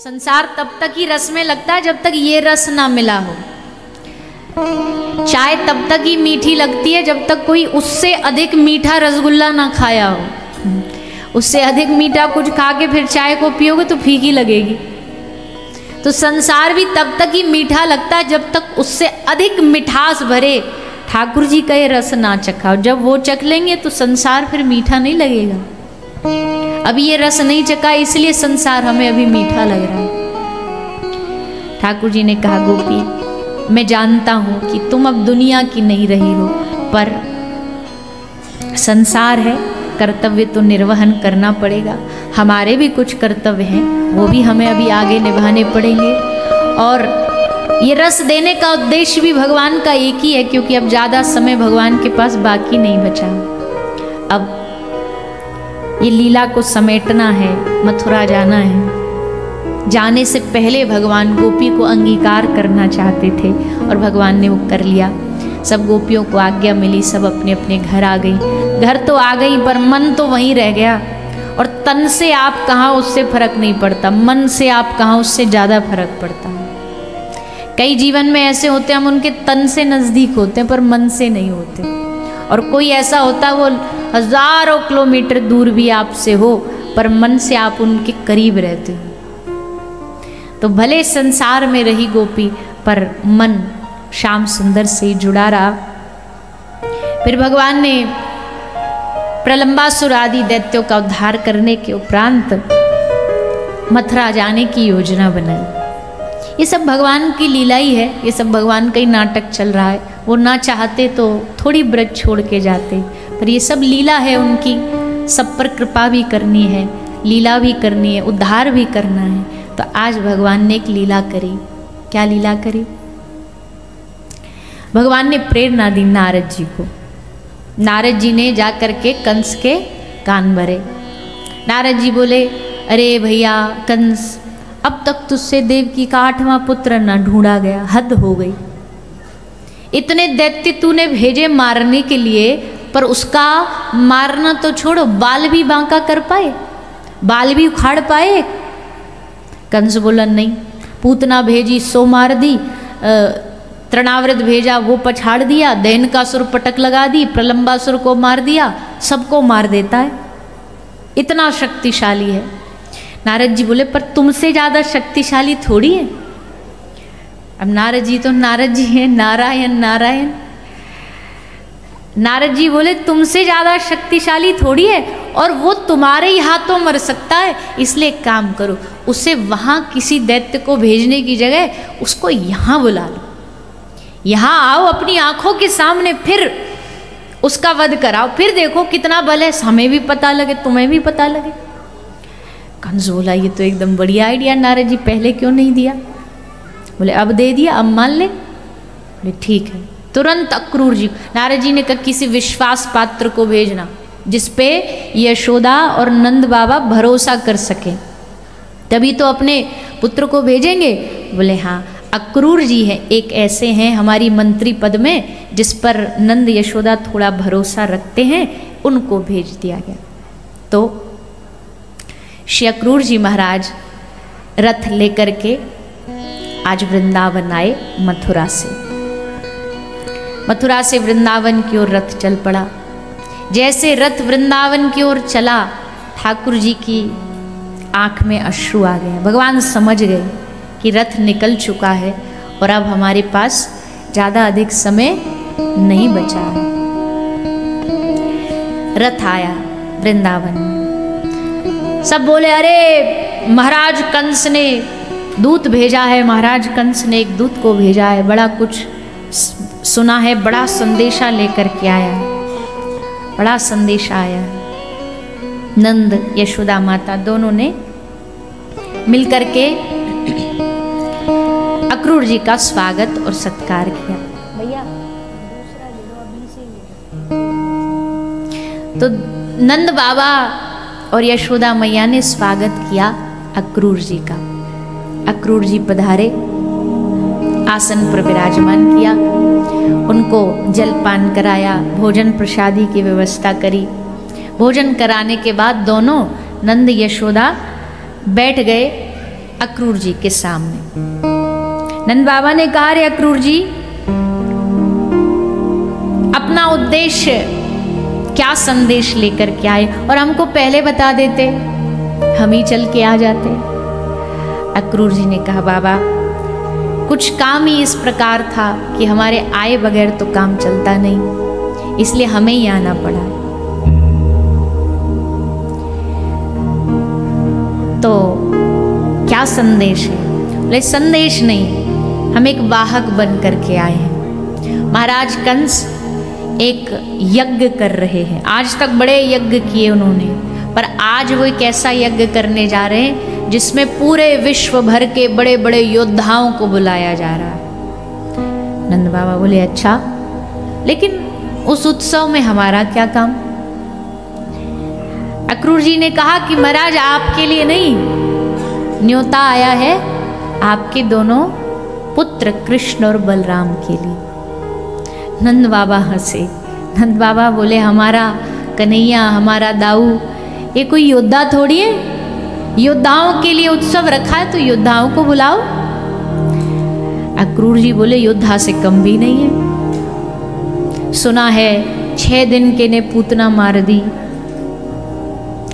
संसार तब तक ही रस में लगता है जब तक ये रस ना मिला हो। चाय तब तक ही मीठी लगती है जब तक कोई उससे अधिक मीठा रसगुल्ला ना खाया हो। उससे अधिक मीठा कुछ खा के फिर चाय को पियोगे तो फीकी लगेगी। तो संसार भी तब तक ही मीठा लगता है जब तक उससे अधिक मिठास भरे ठाकुर जी का ये रस ना चखाओ। जब वो चख लेंगे तो संसार फिर मीठा नहीं लगेगा। अभी ये रस नहीं चखा इसलिए संसार हमें अभी मीठा लग रहा है। ठाकुर जी ने कहा, गोपी मैं जानता हूं कि तुम अब दुनिया की नहीं रही हो, पर संसार है, कर्तव्य तो निर्वहन करना पड़ेगा। हमारे भी कुछ कर्तव्य हैं, वो भी हमें अभी आगे निभाने पड़ेंगे। और ये रस देने का उद्देश्य भी भगवान का एक ही है, क्योंकि अब ज़्यादा समय भगवान के पास बाकी नहीं बचा। अब ये लीला को समेटना है, मथुरा जाना है। जाने से पहले भगवान गोपी को अंगीकार करना चाहते थे और भगवान ने वो कर लिया। सब गोपियों को आज्ञा मिली, सब अपने अपने घर आ गई। घर तो आ गई पर मन तो वहीं रह गया। और तन से आप कहाँ उससे फर्क नहीं पड़ता, मन से आप कहाँ उससे ज़्यादा फर्क पड़ता है। कई जीवन में ऐसे होते हैं हम उनके तन से नज़दीक होते हैं पर मन से नहीं होते। और कोई ऐसा होता है वो हजारों किलोमीटर दूर भी आपसे हो पर मन से आप उनके करीब रहते हो। तो भले संसार में रही गोपी पर मन श्याम सुंदर से जुड़ा रहा। फिर भगवान ने प्रलंबासुर आदि दैत्यों का उद्धार करने के उपरांत मथुरा जाने की योजना बनाई। ये सब भगवान की लीला ही है, ये सब भगवान का ही नाटक चल रहा है। वो ना चाहते तो थोड़ी ब्रज छोड़ के जाते, पर ये सब लीला है उनकी। सब पर कृपा भी करनी है, लीला भी करनी है, उद्धार भी करना है। तो आज भगवान ने एक लीला करी। क्या लीला करी? भगवान ने प्रेरणा दी नारद जी को। नारद जी ने जा करके कंस के कान भरे। नारद जी बोले, अरे भैया कंस, अब तक तुझसे देवकी का 8वां पुत्र न ढूंढा गया, हद हो गई। इतने दैत्य तूने भेजे मारने के लिए, पर उसका मारना तो छोड़ो, बाल भी बांका कर पाए, बाल भी उखाड़ पाए? कंस बोला नहीं। पूतना भेजी सो मार दी, तृणावृत भेजा वो पछाड़ दिया, दैनकासुर पटक लगा दी, प्रलंबासुर को मार दिया, सबको मार देता है, इतना शक्तिशाली है। नारद जी बोले, पर तुमसे ज़्यादा शक्तिशाली थोड़ी है। अब नारद जी तो नारद जी हैं, नारायण नारायण। नारद जी बोले, तुमसे ज़्यादा शक्तिशाली थोड़ी है, और वो तुम्हारे ही हाथों मर सकता है। इसलिए एक काम करो, उसे वहाँ किसी दैत्य को भेजने की जगह उसको यहाँ बुला लो, यहाँ आओ अपनी आंखों के सामने, फिर उसका वध कराओ, फिर देखो कितना बल है, हमें भी पता लगे तुम्हें भी पता लगे। कंस बोला, ये तो एकदम बढ़िया आइडिया नारद जी, पहले क्यों नहीं दिया? बोले अब दे दिया, अब मान ले। बोले ठीक है। तुरंत अक्रूर जी, नारद जी ने कहा किसी विश्वास पात्र को भेजना जिसपे यशोदा और नंद बाबा भरोसा कर सके, तभी तो अपने पुत्र को भेजेंगे। बोले हाँ, अक्रूर जी हैं, एक ऐसे हैं हमारी मंत्री पद में जिस पर नंद यशोदा थोड़ा भरोसा रखते हैं, उनको भेज दिया गया। तो श्री अक्रूर जी महाराज रथ लेकर के आज वृंदावन आए। मथुरा से वृंदावन की ओर रथ चल पड़ा। जैसे रथ वृंदावन की ओर चला, ठाकुर जी की आंख में अश्रु आ गए। भगवान समझ गए कि रथ निकल चुका है और अब हमारे पास ज़्यादा अधिक समय नहीं बचा है। रथ आया वृंदावन में। सब बोले, अरे महाराज कंस ने दूत भेजा है, महाराज कंस ने एक दूत को भेजा है, बड़ा कुछ सुना है, बड़ा संदेशा लेकर के आया, बड़ा संदेशा आया। नंद यशोदा माता दोनों ने मिलकर के अक्रूर जी का स्वागत और सत्कार किया। भैया दूसरा ले लो, अभी से ले लो। तो नंद बाबा और यशोदा मैया ने स्वागत किया अक्रूर जी का। अक्रूर जी पधारे, आसन पर विराजमान किया, उनको जलपान कराया, भोजन प्रसादी की व्यवस्था करी। भोजन कराने के बाद दोनों नंद यशोदा बैठ गए अक्रूर जी के सामने। नंद बाबा ने कहा, रे अक्रूर जी, अपना उद्देश्य क्या संदेश लेकर के आए और हमको पहले बता देते, हम ही चल के आ जाते। अक्रूर जी ने कहा, बाबा कुछ काम ही इस प्रकार था कि हमारे आए बगैर तो काम चलता नहीं, इसलिए हमें ही आना पड़ा। तो क्या संदेश है? बोले संदेश नहीं, हम एक वाहक बन करके आए हैं। महाराज कंस एक यज्ञ कर रहे हैं। आज तक बड़े यज्ञ किए उन्होंने, पर आज वो एक ऐसा यज्ञ करने जा रहे हैं जिसमें पूरे विश्व भर के बड़े बड़े योद्धाओं को बुलाया जा रहा है। नंद बाबा बोले, अच्छा, लेकिन उस उत्सव में हमारा क्या काम? अक्रूर जी ने कहा कि महाराज आपके लिए नहीं, न्योता आया है आपके दोनों पुत्र कृष्ण और बलराम के लिए। नंद बाबा हंसे। नंद बाबा बोले, हमारा कन्हैया, हमारा दाऊ ये कोई योद्धा थोड़ी है, योद्धाओं के लिए उत्सव रखा है तो योद्धाओं को बुलाओ। अक्रूर जी बोले, योद्धा से कम भी नहीं है। सुना है 6 दिन के ने पूतना मार दी,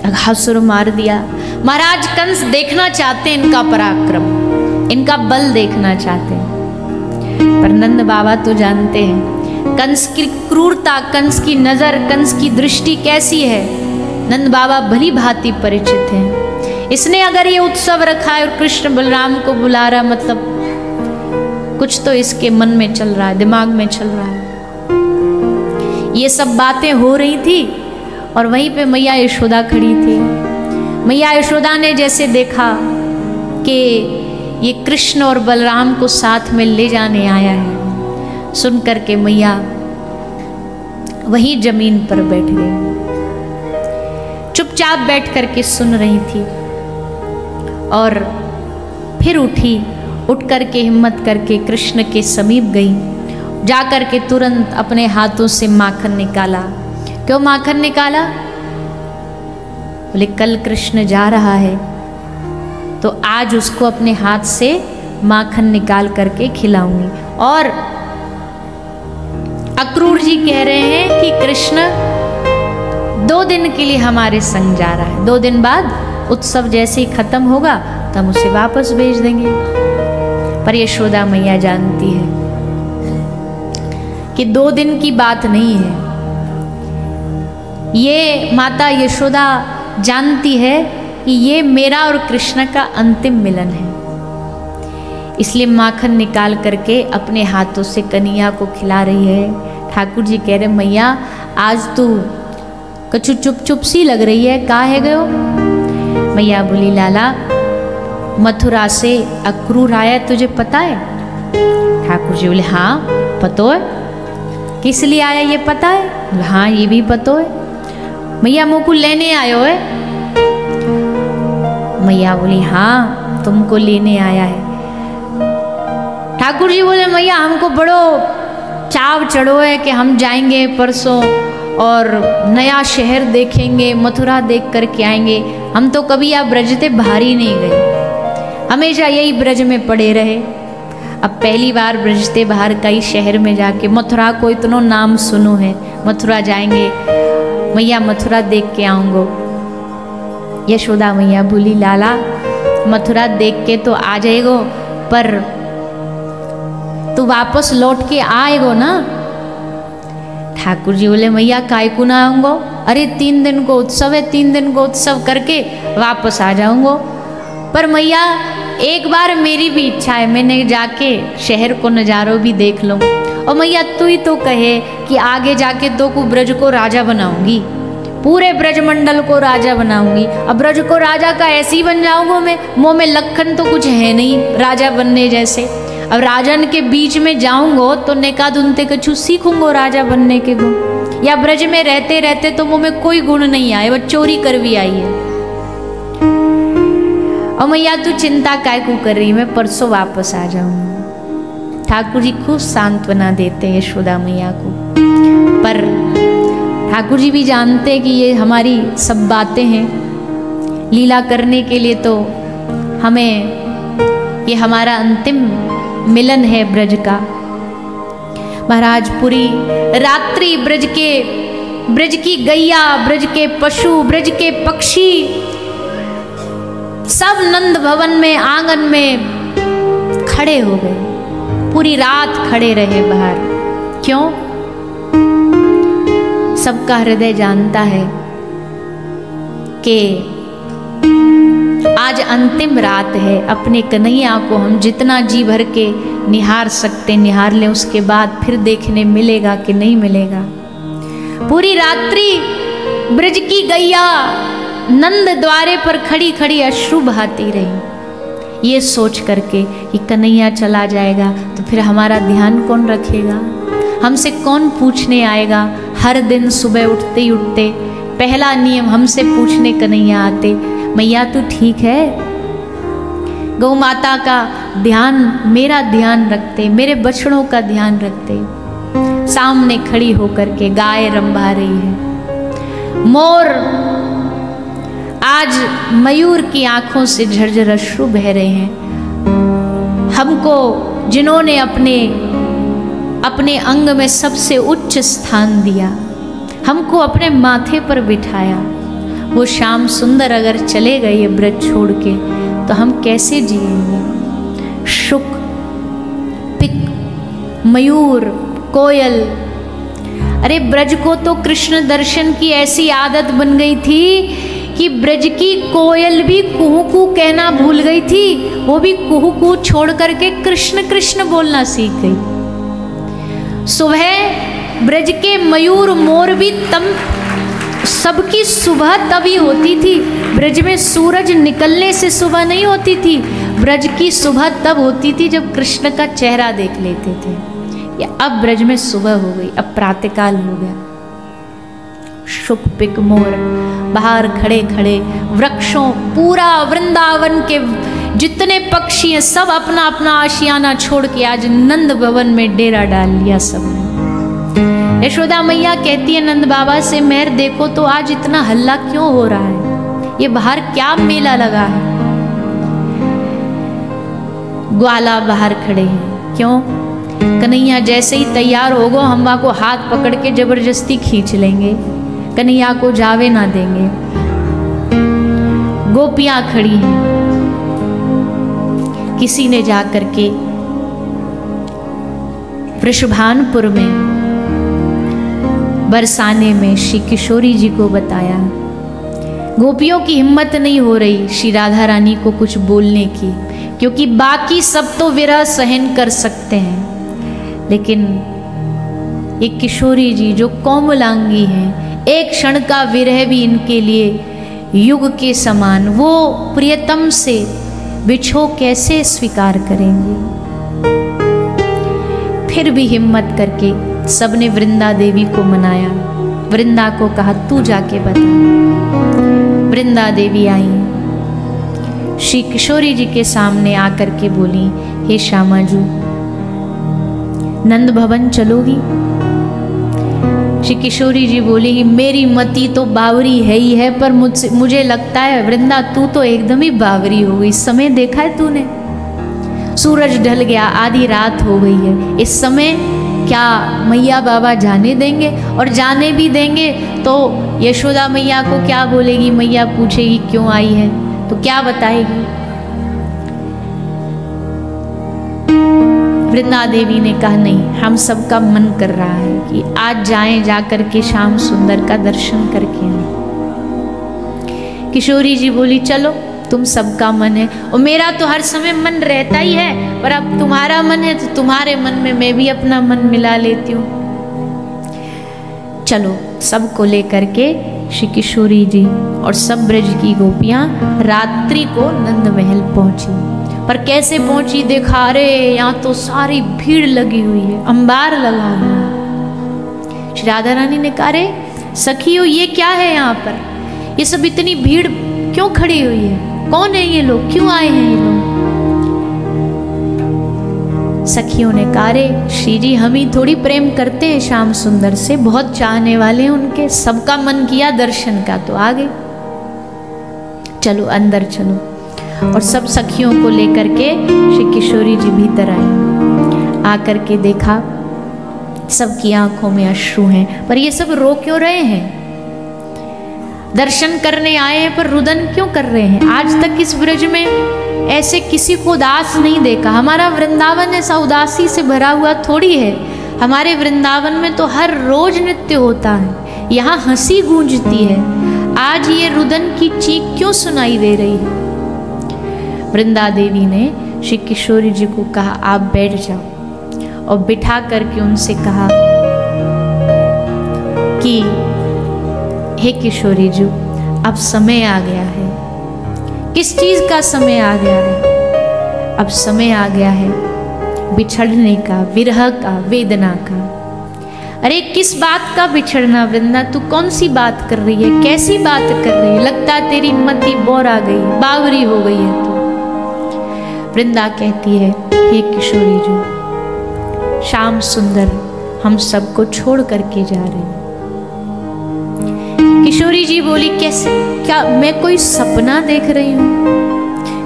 अघासुर मार दिया। महाराज कंस देखना चाहते हैं इनका पराक्रम, इनका बल देखना चाहते हैं। पर नंद बाबा तो जानते हैं कंस की क्रूरता, कंस की नजर, कंस की दृष्टि कैसी है। नंद बाबा भली भांति परिचित हैं। इसने अगर ये उत्सव रखा है और कृष्ण बलराम को बुला रहा, मतलब कुछ तो इसके मन में चल रहा है, दिमाग में चल रहा है। ये सब बातें हो रही थी और वहीं पे मैया यशोदा खड़ी थी। मैया यशोदा ने जैसे देखा कि ये कृष्ण और बलराम को साथ में ले जाने आया है, सुन करके मैया वहीं जमीन पर बैठ गई, चुपचाप बैठ करके सुन रही थी। और फिर उठ करके हिम्मत करके कृष्ण के समीप गई, जा करके तुरंत अपने हाथों से माखन निकाला। क्यों माखन निकाला? बोले कल कृष्ण जा रहा है तो आज उसको अपने हाथ से माखन निकाल करके खिलाऊंगी। और अक्रूर जी कह रहे हैं कि कृष्ण 2 दिन के लिए हमारे संग जा रहा है, 2 दिन बाद उत्सव जैसे ही खत्म होगा तो हम उसे वापस भेज देंगे। पर यशोदा मैया जानती है कि 2 दिन की बात नहीं है। ये माता यशोदा जानती है कि ये मेरा और कृष्ण का अंतिम मिलन है, इसलिए माखन निकाल करके अपने हाथों से कन्हैया को खिला रही है। ठाकुर जी कह रहे, मैया आज तू कछु चुप चुप सी लग रही है, का है गयो? मैया बोली, लाला मथुरा से अक्रूर आया, तुझे पता है? ठाकुर जी बोले, हाँ पतो है। किस लिए आया ये पता है? हाँ ये भी पतो है। मैया मुझको लेने आयो है? मैया बोली, हाँ तुमको लेने आया है। ठाकुर जी बोले, मैया हमको बड़ो चाव चढ़ो है कि हम जाएंगे परसों और नया शहर देखेंगे, मथुरा देख करके आएंगे। हम तो कभी आप ब्रज से बाहर ही नहीं गए, हमेशा यही ब्रज में पड़े रहे। अब पहली बार ब्रज से बाहर कई शहर में जाके मथुरा को इतना नाम सुनो है, मथुरा जाएंगे, मैया मथुरा देख के आऊँगो। यशोदा मैया बोली, लाला मथुरा देख के तो आ जाएगो, पर तू वापस लौट के आएगो ना? ठाकुर जी बोले, मैया काय को ना आऊँगो? अरे 3 दिन को उत्सव है, 3 दिन को उत्सव करके वापस आ जाऊँगो। पर मैया एक बार मेरी भी इच्छा है, मैंने जाके शहर को नज़ारों भी देख लूँ। और मैया तू ही तो कहे कि आगे जाके तो को ब्रज को राजा बनाऊंगी, पूरे ब्रजमंडल को राजा बनाऊंगी। अब ब्रज को राजा का ऐसे ही बन जाऊंगा मैं, मुँह में लखन तो कुछ है नहीं राजा बनने जैसे। अब राजन के बीच में जाऊंगो तो नेका दुनते कछु सीखूंगो राजा बनने के गुण, या ब्रज में रहते रहते तो मुँह में कोई गुण नहीं आए, वह चोरी कर भी आई है। और मैया तू चिंता काय को कर रही, मैं परसों वापस आ जाऊंगी। ठाकुर जी खूब सांत्वना देते हैं यशोदा मैया को, पर ठाकुर जी भी जानते हैं कि ये हमारी सब बातें हैं, लीला करने के लिए तो हमें ये हमारा अंतिम मिलन है ब्रज का। महाराज पूरी रात्रि ब्रज की गैया, ब्रज के पशु, ब्रज के पक्षी सब नंद भवन में आंगन में खड़े हो गए। पूरी रात खड़े रहे बाहर। क्यों? सबका हृदय जानता है कि आज अंतिम रात है। अपने कन्हैया को हम जितना जी भर के निहार सकते निहार लें, उसके बाद फिर देखने मिलेगा कि नहीं मिलेगा। पूरी रात्रि ब्रज की गैया नंद द्वारे पर खड़ी खड़ी अश्रु बहाती रही, ये सोच करके कि कन्हैया चला जाएगा तो फिर हमारा ध्यान कौन रखेगा, हमसे कौन पूछने आएगा। हर दिन सुबह उठते ही उठते पहला नियम हमसे पूछने कन्हैया आते, मैया तू ठीक है? गौ माता का ध्यान, मेरा ध्यान रखते, मेरे बछड़ों का ध्यान रखते। सामने खड़ी होकर के गाय रंभा रही है। मोर, आज मयूर की आंखों से झरझर अश्रु बह रहे हैं। हमको जिन्होंने अपने अंग में सबसे उच्च स्थान दिया, हमको अपने माथे पर बिठाया, वो श्याम सुंदर अगर चले गए ये ब्रज छोड़ के तो हम कैसे जिएंगे। शुक, पिक, मयूर, कोयल, अरे ब्रज को तो कृष्ण दर्शन की ऐसी आदत बन गई थी कि ब्रज की कोयल भी कुहू कू कहना भूल गई थी। वो भी कुहू कू छोड़ करके कृष्ण कृष्ण बोलना सीख गई। सुबह ब्रज के मयूर मोर भी सबकी सुबह तभी होती थी। ब्रज में सूरज निकलने से सुबह नहीं होती थी, ब्रज की सुबह तब होती थी जब कृष्ण का चेहरा देख लेते थे। या अब ब्रज में सुबह हो गई, अब प्रातःकाल हो गया। शुक पिक मोर बाहर खड़े खड़े, वृक्षों, पूरा वृंदावन के जितने पक्षी हैं सब अपना अपना आशियाना छोड़ के आज नंद भवन में डेरा डाल लिया सबने। यशोदा मैया कहती है नंद बाबा से, मेहर देखो तो आज इतना हल्ला क्यों हो रहा है, ये बाहर क्या मेला लगा है। ग्वाला बाहर खड़े हैं। क्यों? कन्हैया जैसे ही तैयार होगो हम वहां को हाथ पकड़ के जबरदस्ती खींच लेंगे, कन्हैया को जावे ना देंगे। गोपियां खड़ी हैं। किसी ने जाकर के वृषभानपुर में बरसाने में श्री किशोरी जी को बताया। गोपियों की हिम्मत नहीं हो रही श्री राधा रानी को कुछ बोलने की, क्योंकि बाकी सब तो विरह सहन कर सकते हैं, लेकिन ये किशोरी जी जो कोमलांगी हैं, एक क्षण का विरह भी इनके लिए युग के समान, वो प्रियतम से बिछो कैसे स्वीकार करेंगे। फिर भी हिम्मत करके सबने वृंदा देवी को मनाया। वृंदा को कहा तू जाके बता। वृंदा देवी आई, श्री किशोरी जी के सामने आकर के बोली, हे श्यामाजू नंद भवन चलोगी? श्री किशोरी जी बोली, मेरी मति तो बावरी है ही है, पर मुझे लगता है वृंदा तू तो एकदम ही बावरी हो गई। समय देखा है तूने? सूरज ढल गया, आधी रात हो गई है। इस समय क्या मैया बाबा जाने देंगे? और जाने भी देंगे तो यशोदा मैया को क्या बोलेगी? मैया पूछेगी क्यों आई है तो क्या बताएगी? वृंदा देवी ने कहा नहीं, हम सबका मन कर रहा है कि आज जाएं, जाकर के श्याम सुंदर का दर्शन करके आए। किशोरी जी बोली चलो, तुम सबका मन है और मेरा तो हर समय मन रहता ही है, पर अब तुम्हारा मन है तो तुम्हारे मन में मैं भी अपना मन मिला लेती हूँ। चलो, सबको लेकर के श्री किशोरी जी और सब ब्रज की गोपियां रात्रि को नंद महल पहुंची। पर कैसे पहुंची? देखा रे यहाँ तो सारी भीड़ लगी हुई है, अंबार लगा हुआ। श्री राधा रानी ने कहा, रे सखियों ये क्या है यहाँ पर? ये सब इतनी भीड़ क्यों खड़ी हुई है? कौन है ये लोग? क्यों आए हैं ये लोग? सखियों ने कहा, रे श्री जी हम ही थोड़ी प्रेम करते हैं श्याम सुंदर से, बहुत चाहने वाले हैं उनके, सबका मन किया दर्शन का तो आ गए। चलो अंदर चलो। और सब सखियों को लेकर के श्री किशोरी जी भीतर आए। आकर के देखा सबकी आंखों में अश्रु हैं, पर ये सब रो क्यों रहे हैं? दर्शन करने आए हैं पर रुदन क्यों कर रहे हैं? आज तक इस ब्रज में ऐसे किसी को उदास नहीं देखा। हमारा वृंदावन ऐसा उदासी से भरा हुआ थोड़ी है। हमारे वृंदावन में तो हर रोज नृत्य होता है, यहाँ हंसी गूंजती है। आज ये रुदन की चीख क्यों सुनाई दे रही है? वृंदा देवी ने श्री किशोरी जी को कहा आप बैठ जाओ, और बिठा करके उनसे कहा कि हे किशोरी जी, अब समय आ गया है। किस चीज का समय आ गया है? अब समय आ गया है बिछड़ने का, विरह का, वेदना का। अरे किस बात का बिछड़ना वृंदा? तू कौन सी बात कर रही है? कैसी बात कर रही है? लगता है तेरी मति बोर आ गई, बावरी हो गई है तू। वृंदा कहती है हे किशोरी जी, श्याम सुंदर हम सबको छोड़ करके जा रहे हैं। किशोरी जी बोली कैसे? क्या मैं कोई सपना देख रही हूँ?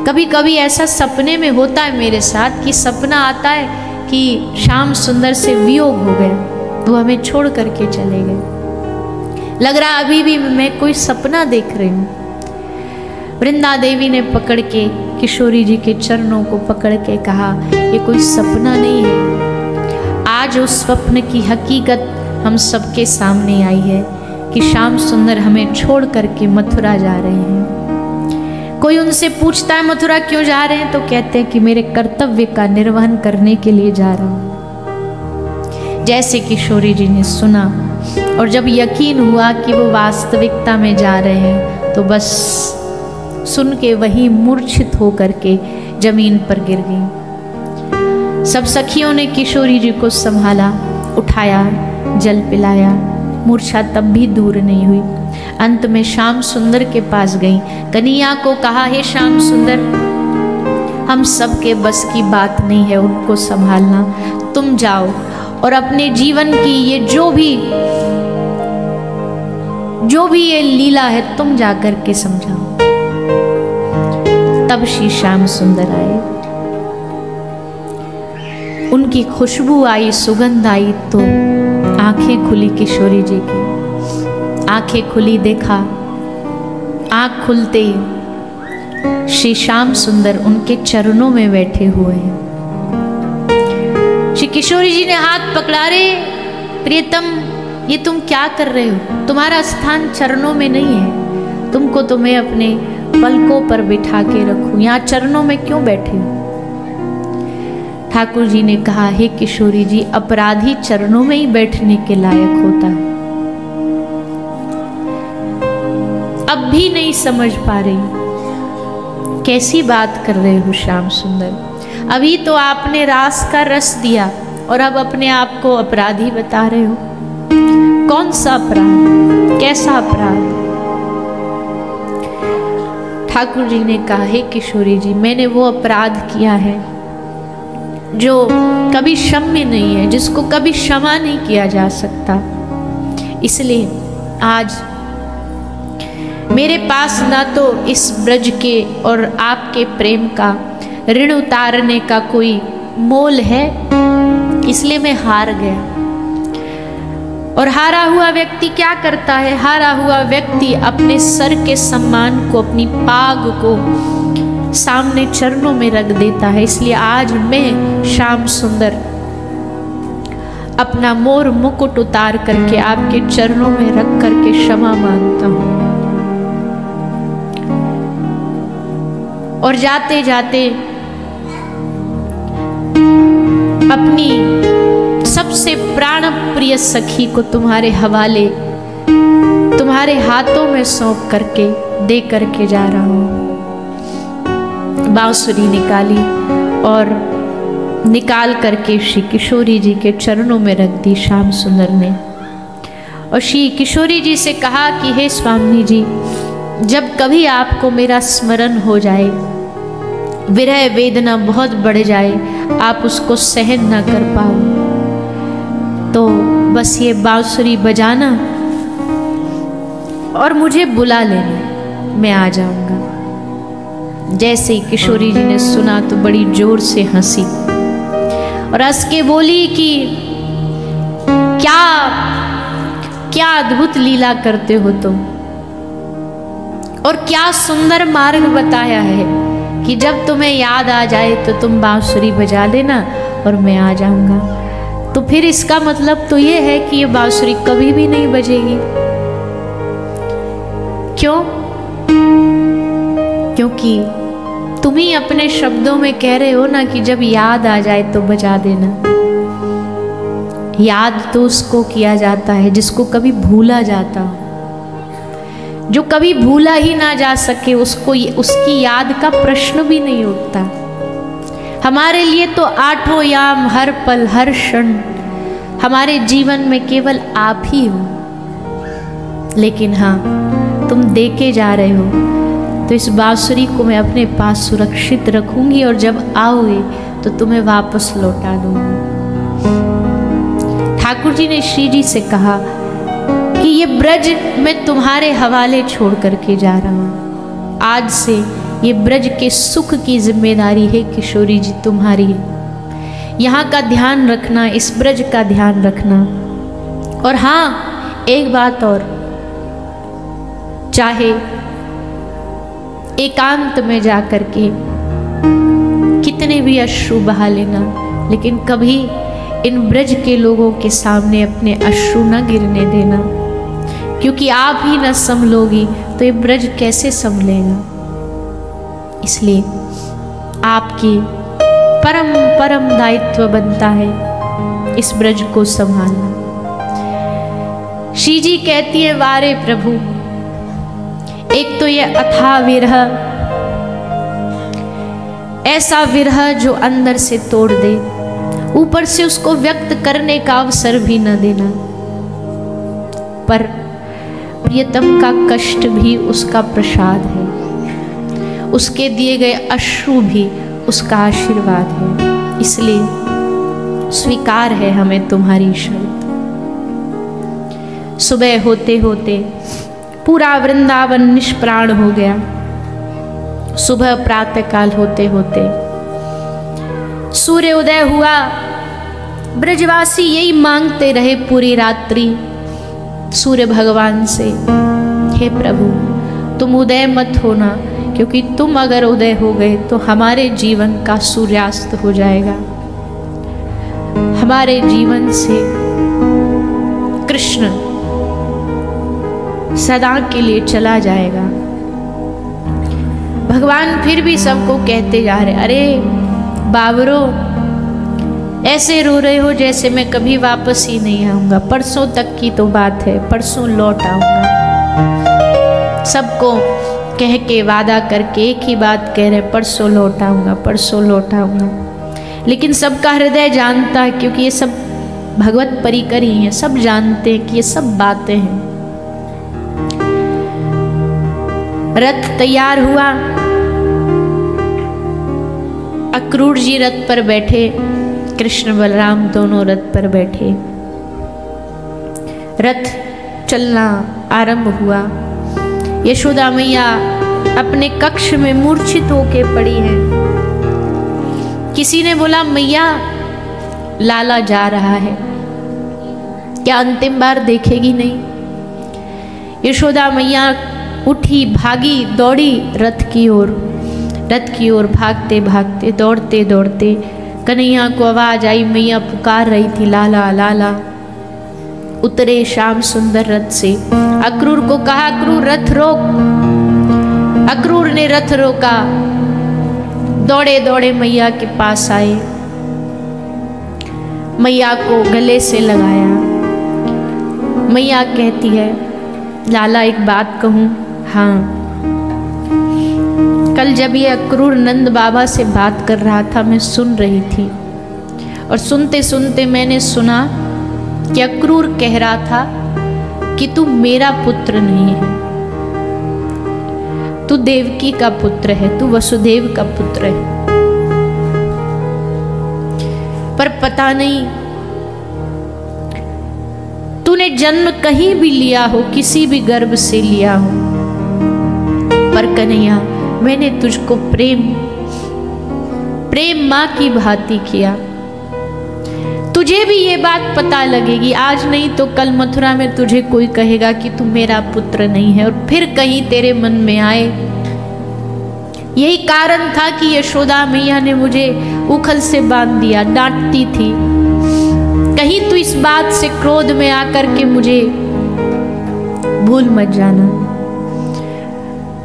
कभी कभी ऐसा सपने में होता है मेरे साथ कि सपना आता है कि श्याम सुंदर से वियोग हो गया, वो हमें छोड़ करके चले गए। लग रहा अभी भी मैं कोई सपना देख रही हूँ। वृंदा देवी ने पकड़ के किशोरी जी के चरणों को पकड़ के कहा ये कोई सपना नहीं है। आज उस स्वप्न की हकीकत हम सबके सामने आई है कि श्याम सुंदर हमें छोड़ करके मथुरा जा रहे हैं। कोई उनसे पूछता है मथुरा क्यों जा रहे हैं, तो कहते हैं कि मेरे कर्तव्य का निर्वहन करने के लिए जा रहा हूं। जैसे किशोरी जी ने सुना और जब यकीन हुआ कि वो वास्तविकता में जा रहे हैं, तो बस सुन के वही मूर्छित होकर के जमीन पर गिर गई। सब सखियों ने किशोरी जी को संभाला, उठाया, जल पिलाया। मूर्छा तब भी दूर नहीं हुई। अंत में श्याम सुंदर के पास गई, कन्हैया को कहा हे श्याम सुंदर, हम सब के बस की बात नहीं है उनको संभालना, तुम जाओ और अपने जीवन की ये जो भी ये लीला है तुम जाकर के समझाओ। तब श्री श्याम सुंदर आए, उनकी खुशबू आई, सुगंध आई, तो आंखें खुली किशोरी जी की। आंखें खुली, देखा आंख खुलते ही श्री श्याम सुंदर उनके चरणों में बैठे हुए हैं। श्री किशोरी जी ने हाथ पकड़ा, रे प्रियतम ये तुम क्या कर रहे हो? तुम्हारा स्थान चरणों में नहीं है, तुमको तो मैं अपने पलकों पर बिठा के रखूं, यहाँ चरणों में क्यों बैठे हो? ठाकुर जी ने कहा हे किशोरी जी, अपराधी चरणों में ही बैठने के लायक होता है। अब भी नहीं समझ पा रही, कैसी बात कर रहे हो श्याम सुंदर? अभी तो आपने रास का रस दिया और अब अपने आप को अपराधी बता रहे हो। कौन सा अपराध, कैसा अपराध? ठाकुर जी ने कहा हे किशोरी जी, मैंने वो अपराध किया है जो कभी क्षम्य नहीं है, जिसको कभी क्षमा नहीं किया जा सकता। इसलिए आज मेरे पास ना तो इस ब्रज के और आपके प्रेम का ऋण उतारने का कोई मोल है, इसलिए मैं हार गया। और हारा हुआ व्यक्ति क्या करता है? हारा हुआ व्यक्ति अपने सर के सम्मान को, अपनी पाग को सामने चरणों में रख देता है। इसलिए आज मैं श्याम सुंदर अपना मोर मुकुट उतार करके आपके चरणों में रख करके क्षमा मांगता हूं। और जाते जाते अपनी सबसे प्राण प्रिय सखी को तुम्हारे हवाले, तुम्हारे हाथों में सौंप करके दे करके जा रहा हूं। बांसुरी निकाली और निकाल करके श्री किशोरी जी के चरणों में रख दी श्याम सुंदर ने। और श्री किशोरी जी से कहा कि हे स्वामी जी, जब कभी आपको मेरा स्मरण हो जाए, विरह वेदना बहुत बढ़ जाए, आप उसको सहन ना कर पाओ, तो बस ये बांसुरी बजाना और मुझे बुला लेना, मैं आ जाऊंगा। जैसे ही किशोरी जी ने सुना तो बड़ी जोर से हंसी और हंस के बोली कि क्या क्या अद्भुत लीला करते हो तुम, और क्या सुंदर मार्ग बताया है कि जब तुम्हें याद आ जाए तो तुम बांसुरी बजा देना और मैं आ जाऊंगा। तो फिर इसका मतलब तो ये है कि ये बांसुरी कभी भी नहीं बजेगी। क्यों? क्योंकि तुम ही अपने शब्दों में कह रहे हो ना कि जब याद आ जाए तो बजा देना। याद तो उसको किया जाता है जिसको कभी भूला जाता हो। जो कभी भूला ही ना जा सके उसको उसकी याद का प्रश्न भी नहीं उठता। हमारे लिए तो आठों याम, हर पल, हर क्षण हमारे जीवन में केवल आप ही हो। लेकिन हाँ, तुम देके जा रहे हो तो इस बांसुरी को मैं अपने पास सुरक्षित रखूंगी और जब आओगे तो तुम्हें वापस लौटा दूंगी। ठाकुर जी ने श्री जी से कहा कि ये ब्रज मैं तुम्हारे हवाले छोड़ करके जा रहा हूं। आज से ये ब्रज के सुख की जिम्मेदारी है किशोरी जी, तुम्हारी है। यहाँ का ध्यान रखना, इस ब्रज का ध्यान रखना। और हाँ, एक बात और, चाहे एकांत में जाकर के कितने भी अश्रु बहा लेना, लेकिन कभी इन ब्रज के लोगों के सामने अपने अश्रु न गिरने देना, क्योंकि आप ही न संभलोगी तो ये ब्रज कैसे संभलेगा। इसलिए आपकी परम परम दायित्व बनता है इस ब्रज को संभालना। श्री जी कहती है, वारे प्रभु, एक तो ये अथाह विरह, ऐसा विरह जो अंदर से तोड़ दे, ऊपर से उसको व्यक्त करने का अवसर भी न देना। पर प्रियतम का कष्ट भी उसका प्रसाद है, उसके दिए गए अश्रु भी उसका आशीर्वाद है। इसलिए स्वीकार है हमें तुम्हारी शर्त। सुबह होते होते पूरा वृंदावन निष्प्राण हो गया। सुबह प्रातःकाल होते होते सूर्य उदय हुआ। ब्रजवासी यही मांगते रहे पूरी रात्रि सूर्य भगवान से, हे प्रभु तुम उदय मत होना, क्योंकि तुम अगर उदय हो गए तो हमारे जीवन का सूर्यास्त हो जाएगा, हमारे जीवन से कृष्ण सदा के लिए चला जाएगा। भगवान फिर भी सबको कहते जा रहे, अरे बाबरो, ऐसे रो रहे हो जैसे मैं कभी वापस ही नहीं आऊंगा। परसों तक की तो बात है, परसों लौट आऊंगा। सबको कह के वादा करके एक ही बात कह रहे, परसों लौट आऊंगा, परसों लौट आऊंगा। लेकिन सबका हृदय जानता है, क्योंकि ये सब भगवत परिकर ही हैं, सब जानते हैं कि ये सब बातें हैं। रथ तैयार हुआ, अक्रूर जी रथ पर बैठे, कृष्ण बलराम दोनों रथ पर बैठे। रथ चलना आरंभ हुआ। यशोदा मैया अपने कक्ष में मूर्छित होके पड़ी है। किसी ने बोला, मैया लाला जा रहा है, क्या अंतिम बार देखेगी नहीं? यशोदा मैया उठी, भागी, दौड़ी रथ की ओर भागते भागते, दौड़ते दौड़ते कन्हैया को आवाज आई, मैया पुकार रही थी, लाला लाला। उतरे श्याम सुंदर रथ से, अक्रूर को कहा, अक्रूर रथ रोक। अक्रूर ने रथ रोका, दौड़े दौड़े मैया के पास आए, मैया को गले से लगाया। मैया कहती है, लाला एक बात कहूं? हाँ। कल जब ये अक्रूर नंद बाबा से बात कर रहा था, मैं सुन रही थी, और सुनते सुनते मैंने सुना कि अक्रूर कह रहा था कि तू मेरा पुत्र नहीं है, तू देवकी का पुत्र है, तू वसुदेव का पुत्र है। पर पता नहीं तूने जन्म कहीं भी लिया हो, किसी भी गर्भ से लिया हो, पर कन्हैया मैंने तुझको प्रेम माँ की भांति किया। तुझे भी ये बात पता लगेगी, आज नहीं तो कल मथुरा में तुझे कोई कहेगा कि तू मेरा पुत्र नहीं है, और फिर कहीं तेरे मन में आए। यही कारण था कि यशोदा मैया ने मुझे उखल से बांध दिया, डांटती थी। कहीं तू इस बात से क्रोध में आकर के मुझे भूल मत जाना।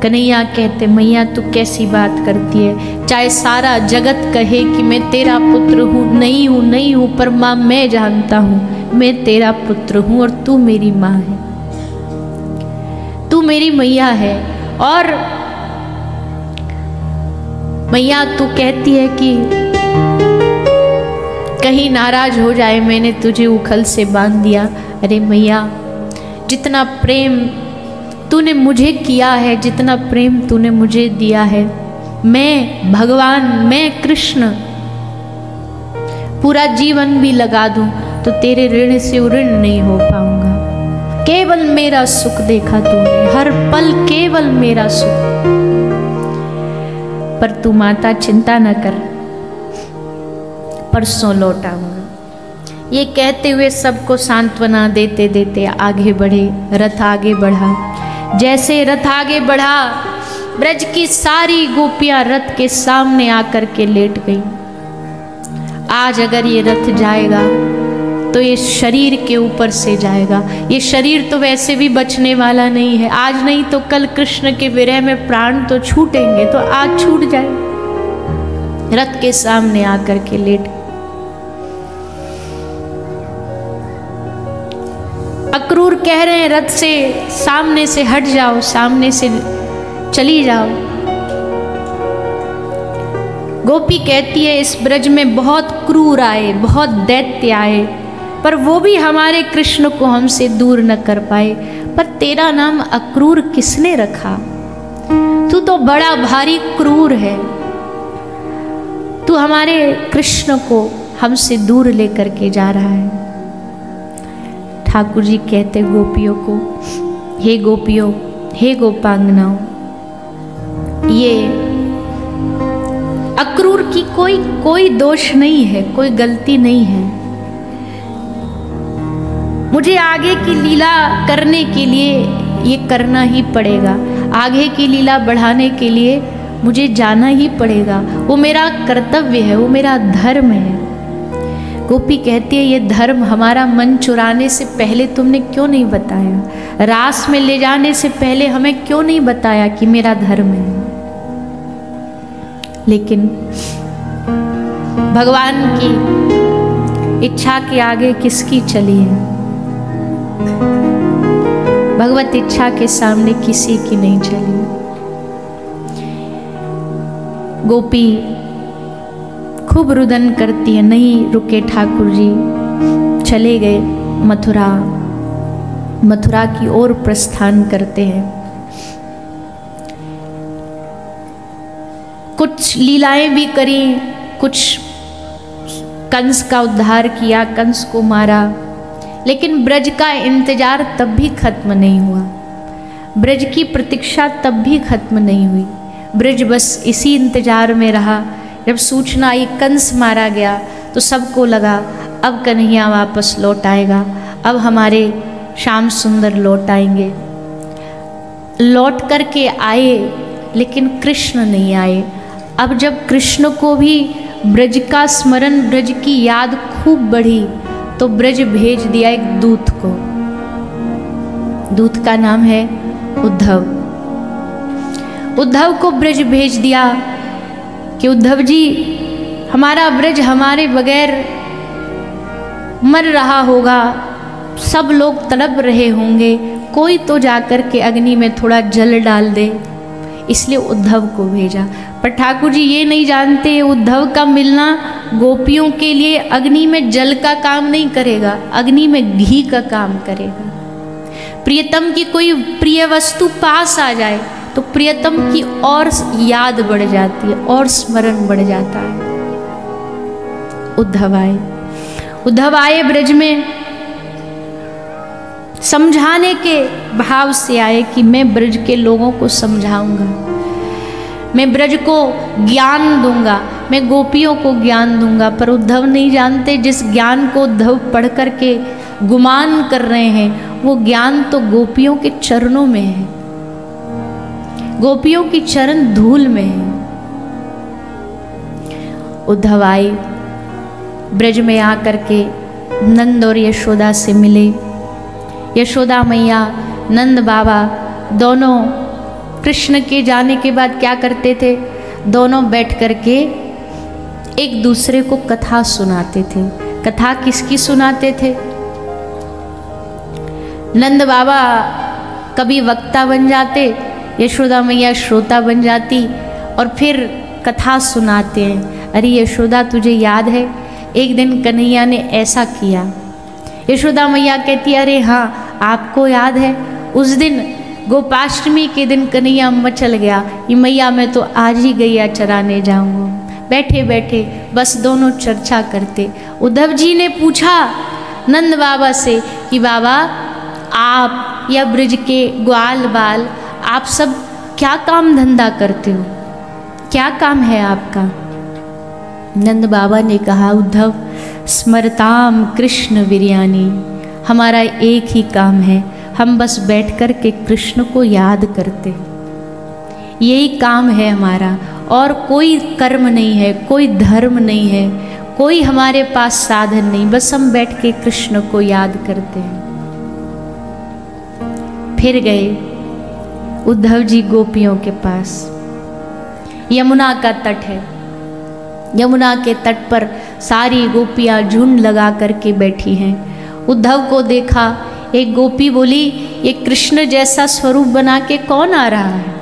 कन्हैया कहते, मैया तू कैसी बात करती है, चाहे सारा जगत कहे कि मैं तेरा पुत्र हूँ, नहीं हूँ, पर माँ मैं जानता हूँ मैं तेरा पुत्र हूँ और तू मेरी माँ है, तू मेरी मैया है। और मैया तू कहती है कि कहीं नाराज हो जाए, मैंने तुझे उखल से बांध दिया। अरे मैया, जितना प्रेम तूने मुझे किया है, जितना प्रेम तूने मुझे दिया है, मैं भगवान, मैं कृष्ण पूरा जीवन भी लगा दूं तो तेरे ऋण से ऋण नहीं हो पाऊंगा। केवल मेरा सुख देखा तूने, हर पल केवल मेरा सुख। पर तू माता चिंता न कर, परसों लौट आऊंगा। ये कहते हुए सबको सांत्वना देते देते आगे बढ़े। रथ आगे बढ़ा। जैसे रथ आगे बढ़ा, ब्रज की सारी गोपियां रथ के सामने आकर के लेट गई। आज अगर ये रथ जाएगा तो ये शरीर के ऊपर से जाएगा, ये शरीर तो वैसे भी बचने वाला नहीं है। आज नहीं तो कल कृष्ण के विरह में प्राण तो छूटेंगे, तो आज छूट जाए। रथ के सामने आकर के लेट। अक्रूर कह रहे हैं रथ से सामने से हट जाओ, सामने से चली जाओ। गोपी कहती है इस ब्रज में बहुत क्रूर आए, बहुत दैत्य आए, पर वो भी हमारे कृष्ण को हमसे दूर न कर पाए। पर तेरा नाम अक्रूर किसने रखा? तू तो बड़ा भारी क्रूर है, तू हमारे कृष्ण को हमसे दूर लेकर के जा रहा है। ठाकुर जी कहते गोपियों को, हे गोपियों, हे गोपांगनाओं, ये अक्रूर की कोई दोष नहीं है, कोई गलती नहीं है। मुझे आगे की लीला करने के लिए ये करना ही पड़ेगा, आगे की लीला बढ़ाने के लिए मुझे जाना ही पड़ेगा। वो मेरा कर्तव्य है, वो मेरा धर्म है। गोपी कहती है ये धर्म हमारा मन चुराने से पहले तुमने क्यों नहीं बताया? रास में ले जाने से पहले हमें क्यों नहीं बताया कि मेरा धर्म है? लेकिन भगवान की इच्छा के आगे किसकी चली है? भगवत इच्छा के सामने किसी की नहीं चली। गोपी खूब रुदन करती है, नहीं रुके ठाकुर जी, चले गए मथुरा की ओर प्रस्थान करते हैं। कुछ लीलाएं भी करी, कुछ कंस का उद्धार किया, कंस को मारा, लेकिन ब्रज का इंतजार तब भी खत्म नहीं हुआ, ब्रज की प्रतीक्षा तब भी खत्म नहीं हुई। ब्रज बस इसी इंतजार में रहा। जब सूचना आई कंस मारा गया तो सबको लगा अब कन्हैया वापस लौट आएगा, अब हमारे श्याम सुंदर लौट आएंगे। लौट करके आए, लेकिन कृष्ण नहीं आए। अब जब कृष्ण को भी ब्रज का स्मरण, ब्रज की याद खूब बढ़ी, तो ब्रज भेज दिया एक दूत को। दूत का नाम है उद्धव। उद्धव को ब्रज भेज दिया कि उद्धव जी, हमारा ब्रज हमारे बगैर मर रहा होगा, सब लोग तड़प रहे होंगे, कोई तो जाकर के अग्नि में थोड़ा जल डाल दे। इसलिए उद्धव को भेजा। पर ठाकुर जी ये नहीं जानते उद्धव का मिलना गोपियों के लिए अग्नि में जल का काम नहीं करेगा, अग्नि में घी का काम करेगा। प्रियतम की कोई प्रिय वस्तु पास आ जाए तो प्रियतम की और याद बढ़ जाती है और स्मरण बढ़ जाता है। उद्धव आए ब्रज में, समझाने के भाव से आए कि मैं ब्रज के लोगों को समझाऊंगा, मैं ब्रज को ज्ञान दूंगा, मैं गोपियों को ज्ञान दूंगा। पर उद्धव नहीं जानते जिस ज्ञान को उद्धव पढ़ करके गुमान कर रहे हैं वो ज्ञान तो गोपियों के चरणों में है, गोपियों की चरण धूल में है। उद्धव आए, ब्रज में आकर के नंद और यशोदा से मिले। यशोदा मैया, नंद बाबा दोनों कृष्ण के जाने के बाद क्या करते थे? दोनों बैठ करके एक दूसरे को कथा सुनाते थे। कथा किसकी सुनाते थे? नंद बाबा कभी वक्ता बन जाते, यशोदा मैया श्रोता बन जाती और फिर कथा सुनाते हैं। अरे यशोदा तुझे याद है एक दिन कन्हैया ने ऐसा किया? यशोदा मैया कहती अरे हाँ आपको याद है, उस दिन गोपाष्टमी के दिन कन्हैया मचल गया, ये मैया मैं तो आज ही गैया चराने जाऊंगा। बैठे बैठे बस दोनों चर्चा करते। उद्धव जी ने पूछा नंद बाबा से कि बाबा आप या ब्रज के ग्वाल बाल आप सब क्या काम धंधा करते हो, क्या काम है आपका? नंद बाबा ने कहा उद्धव स्मरताम कृष्ण वीर्यानी, हमारा एक ही काम है, हम बस बैठ कर के कृष्ण को याद करते, यही काम है हमारा, और कोई कर्म नहीं है, कोई धर्म नहीं है, कोई हमारे पास साधन नहीं, बस हम बैठ के कृष्ण को याद करते हैं। फिर गए उद्धव जी गोपियों के पास। यमुना का तट है, यमुना के तट पर सारी गोपियां झुंड लगा करके बैठी हैं। उद्धव को देखा, एक गोपी बोली ये कृष्ण जैसा स्वरूप बना के कौन आ रहा है?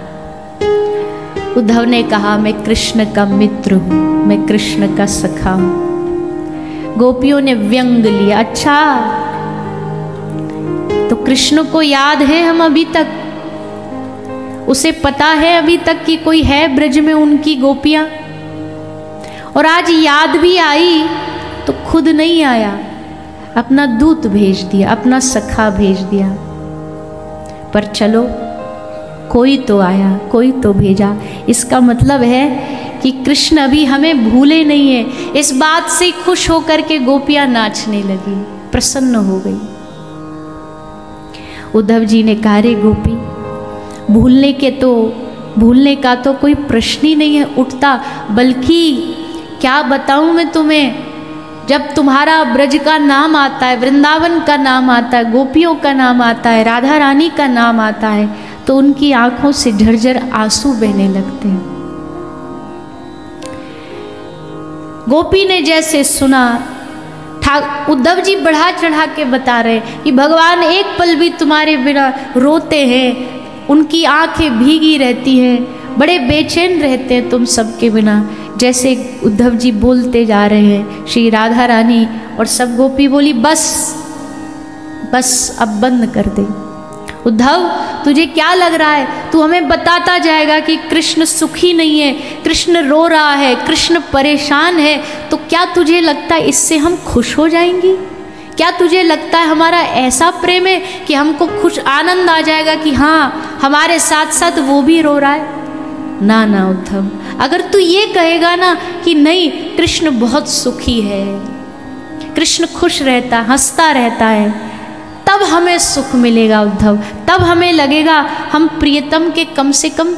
उद्धव ने कहा मैं कृष्ण का मित्र हूं, मैं कृष्ण का सखा हूं। गोपियों ने व्यंग लिया, अच्छा तो कृष्ण को याद है हम अभी तक, उसे पता है अभी तक कि कोई है ब्रज में उनकी गोपियां, और आज याद भी आई तो खुद नहीं आया, अपना दूत भेज दिया, अपना सखा भेज दिया। पर चलो कोई तो आया, कोई तो भेजा, इसका मतलब है कि कृष्ण अभी हमें भूले नहीं है। इस बात से खुश होकर के गोपियां नाचने लगी, प्रसन्न हो गई। उद्धव जी ने कहा रे गोपी, भूलने का तो कोई प्रश्न ही नहीं है उठता, बल्कि क्या बताऊं मैं तुम्हें, जब तुम्हारा ब्रज का नाम आता है, वृंदावन का नाम आता है, गोपियों का नाम आता है, राधा रानी का नाम आता है, तो उनकी आंखों से झरझर आंसू बहने लगते हैं। गोपी ने जैसे सुना, उद्धव जी बढ़ा चढ़ा के बता रहे कि भगवान एक पल भी तुम्हारे बिना रोते हैं, उनकी आंखें भीगी रहती हैं, बड़े बेचैन रहते हैं तुम सबके बिना। जैसे उद्धव जी बोलते जा रहे हैं, श्री राधा रानी और सब गोपी बोली बस बस अब बंद कर दे। उद्धव तुझे क्या लग रहा है, तू हमें बताता जाएगा कि कृष्ण सुखी नहीं है, कृष्ण रो रहा है, कृष्ण परेशान है, तो क्या तुझे लगता है इससे हम खुश हो जाएंगी? क्या तुझे लगता है हमारा ऐसा प्रेम है कि हमको खुश आनंद आ जाएगा कि हाँ हमारे साथ साथ वो भी रो रहा है? ना ना उद्धव, अगर तू ये कहेगा ना कि नहीं कृष्ण बहुत सुखी है, कृष्ण खुश रहता, हंसता रहता है, तब हमें सुख मिलेगा उद्धव, तब हमें लगेगा हम प्रियतम के कम से कम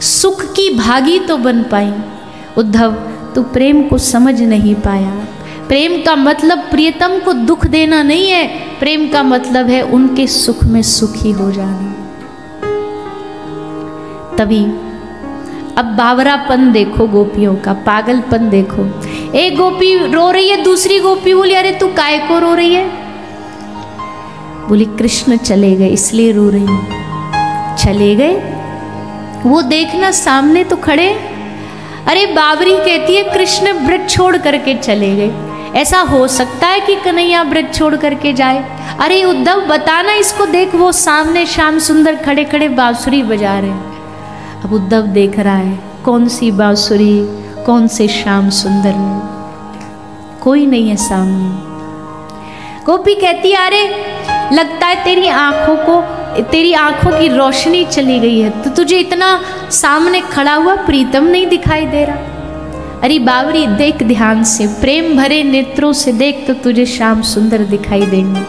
सुख की भागी तो बन पाए। उद्धव तू प्रेम को समझ नहीं पाया। प्रेम का मतलब प्रियतम को दुख देना नहीं है, प्रेम का मतलब है उनके सुख में सुखी हो जाना। तभी अब बावरापन देखो गोपियों का, पागलपन देखो। एक गोपी रो रही है, दूसरी गोपी बोली अरे तू काय को रो रही है? बोली कृष्ण चले गए इसलिए रो रही हूं। चले गए? वो देखना सामने तो खड़े। अरे बावरी कहती है कृष्ण ब्रज छोड़ करके चले गए, ऐसा हो सकता है कि कन्हैया ब्रज छोड़ करके जाए? अरे उद्धव बताना इसको, देख वो सामने श्याम सुंदर खड़े खड़े बांसुरी बजा रहे हैं। अब उद्धव देख रहा है कौन सी बांसुरी, कौन से श्याम सुंदर, कोई नहीं है सामने। गोपी कहती अरे लगता है तेरी आंखों को तेरी आंखों की रोशनी चली गई है, तो तुझे इतना सामने खड़ा हुआ प्रीतम नहीं दिखाई दे रहा। अरे बावरी देख ध्यान से, प्रेम भरे नेत्रों से देख तो तुझे श्याम सुंदर दिखाई देंगे।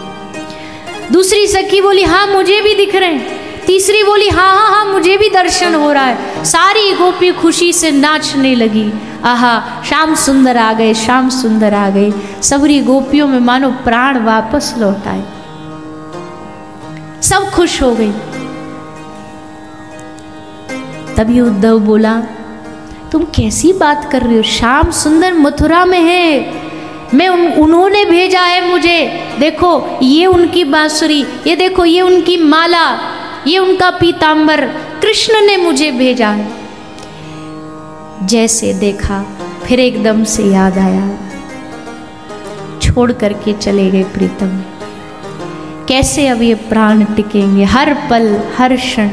दूसरी सखी बोली हाँ मुझे भी दिख रहे हैं। तीसरी बोली हाँ हाँ हाँ मुझे भी दर्शन हो रहा है। सारी गोपी खुशी से नाचने लगी, आहा श्याम सुंदर आ गए, श्याम सुंदर आ गए। सबरी गोपियों में मानो प्राण वापस लौट आए, सब खुश हो गई। तभी उद्धव बोला तुम कैसी बात कर रही हो, श्याम सुंदर मथुरा में है, मैं उन्होंने भेजा है मुझे। देखो ये उनकी बांसुरी, ये देखो ये उनकी माला, ये उनका पीतांबर, कृष्ण ने मुझे भेजा है। जैसे देखा फिर एकदम से याद आया, छोड़ करके चले गए प्रीतम। कैसे अब ये प्राण टिकेंगे, हर पल हर क्षण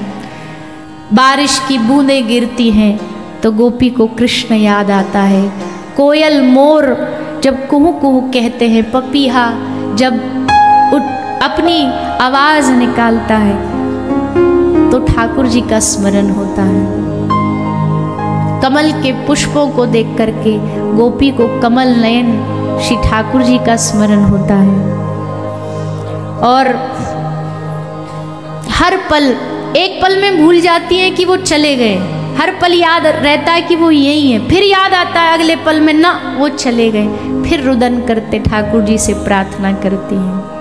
बारिश की बूंदें गिरती हैं तो गोपी को कृष्ण याद आता है। कोयल मोर जब कुहू कुहू कहते हैं, पपीहा जब अपनी आवाज निकालता है तो ठाकुर जी का स्मरण होता है। कमल के पुष्पों को देख करके गोपी को कमल नयन श्री ठाकुर जी का स्मरण होता है। और हर पल, एक पल में भूल जाती है कि वो चले गए, हर पल याद रहता है कि वो यही है, फिर याद आता है अगले पल में ना वो चले गए, फिर रुदन करते ठाकुर जी से प्रार्थना करती हैं।